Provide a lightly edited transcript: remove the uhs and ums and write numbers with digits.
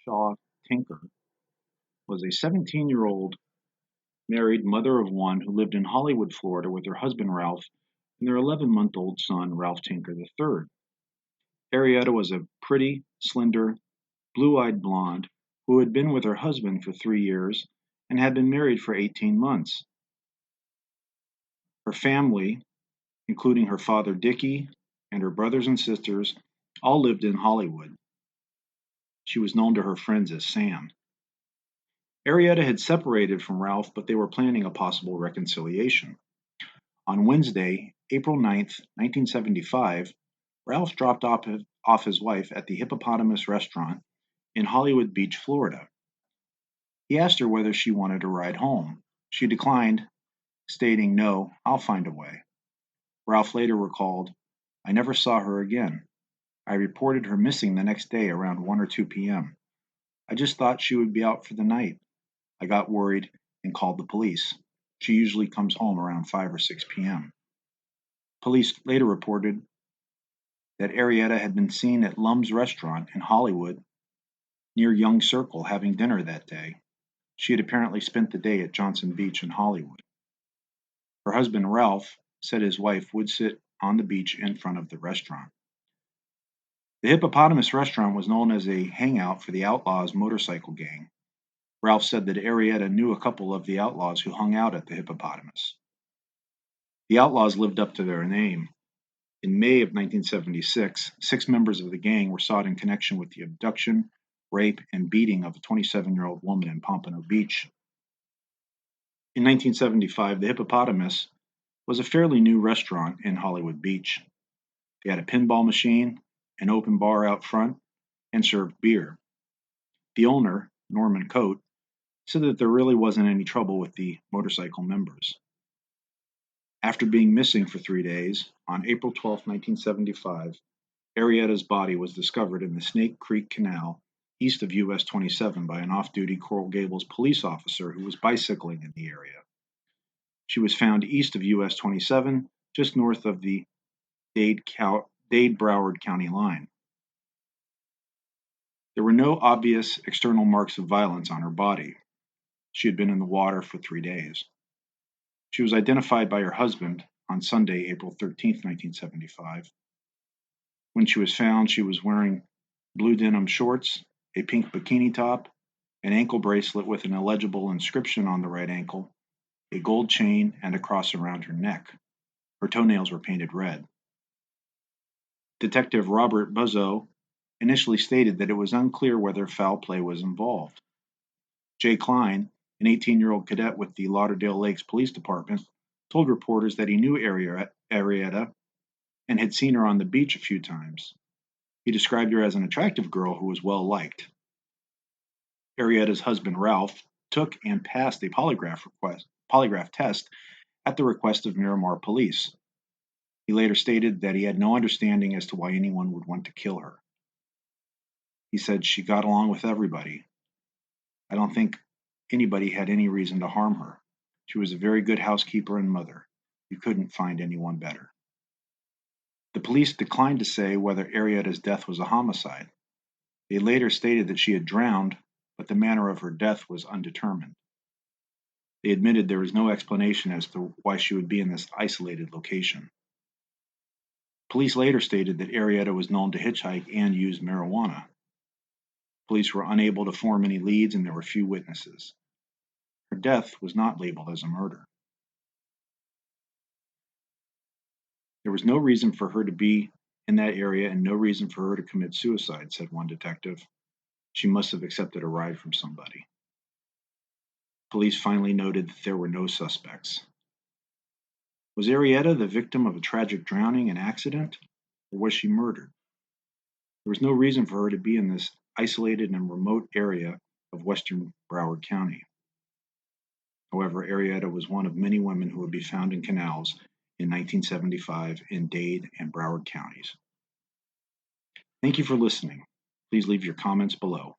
Shaw Tinker was a 17-year-old married mother of one who lived in Hollywood, Florida with her husband Ralph and their 11-month-old son Ralph Tinker III. Arietta was a pretty, slender, blue-eyed blonde who had been with her husband for 3 years and had been married for 18 months. Her family, including her father Dickie and her brothers and sisters, all lived in Hollywood. She was known to her friends as Sam. Arietta had separated from Ralph, but they were planning a possible reconciliation. On Wednesday, April 9th, 1975, Ralph dropped off his wife at the Hippopotamus restaurant in Hollywood Beach, Florida. He asked her whether she wanted a ride home. She declined, stating, "No, I'll find a way." Ralph later recalled, "I never saw her again. I reported her missing the next day around 1 or 2 p.m. I just thought she would be out for the night. I got worried and called the police. She usually comes home around 5 or 6 p.m." Police later reported that Arietta had been seen at Lum's restaurant in Hollywood near Young Circle having dinner that day. She had apparently spent the day at Johnson Beach in Hollywood. Her husband Ralph said his wife would sit on the beach in front of the restaurant. The Hippopotamus restaurant was known as a hangout for the Outlaws motorcycle gang. Ralph said that Arietta knew a couple of the outlaws who hung out at the Hippopotamus. The outlaws lived up to their name. In May of 1976, 6 members of the gang were sought in connection with the abduction, rape, and beating of a 27-year-old woman in Pompano Beach. In 1975, the Hippopotamus was a fairly new restaurant in Hollywood Beach. They had a pinball machine, an open bar out front, and served beer. The owner, Norman Coate, said that there really wasn't any trouble with the motorcycle members. After being missing for 3 days, on April 12, 1975, Arietta's body was discovered in the Snake Creek Canal east of US 27 by an off-duty Coral Gables police officer who was bicycling in the area. She was found east of US 27, just north of the Dade-Broward County line. There were no obvious external marks of violence on her body. She had been in the water for 3 days. She was identified by her husband on Sunday, April 13, 1975. When she was found, she was wearing blue denim shorts, a pink bikini top, an ankle bracelet with an illegible inscription on the right ankle, a gold chain, and a cross around her neck. Her toenails were painted red. Detective Robert Buzzo initially stated that it was unclear whether foul play was involved. Jay Klein, an 18-year-old cadet with the Lauderdale Lakes Police Department, told reporters that he knew Arietta and had seen her on the beach a few times. He described her as an attractive girl who was well liked. Arietta's husband Ralph took and passed a polygraph test at the request of Miramar police. He later stated that he had no understanding as to why anyone would want to kill her. He said she got along with everybody. I don't think anybody had any reason to harm her. She was a very good housekeeper and mother. You couldn't find anyone better. The police declined to say whether Arietta's death was a homicide. They later stated that she had drowned, but the manner of her death was undetermined. They admitted there was no explanation as to why she would be in this isolated location. Police later stated that Arietta was known to hitchhike and use marijuana. Police were unable to form any leads and there were few witnesses. Her death was not labeled as a murder. There was no reason for her to be in that area and no reason for her to commit suicide, said one detective. She must have accepted a ride from somebody. Police finally noted that there were no suspects. Was Arietta the victim of a tragic drowning and accident, or was she murdered? There was no reason for her to be in this isolated and remote area of western Broward County. However, Arietta was one of many women who would be found in canals in 1975 in Dade and Broward counties. Thank you for listening. Please leave your comments below.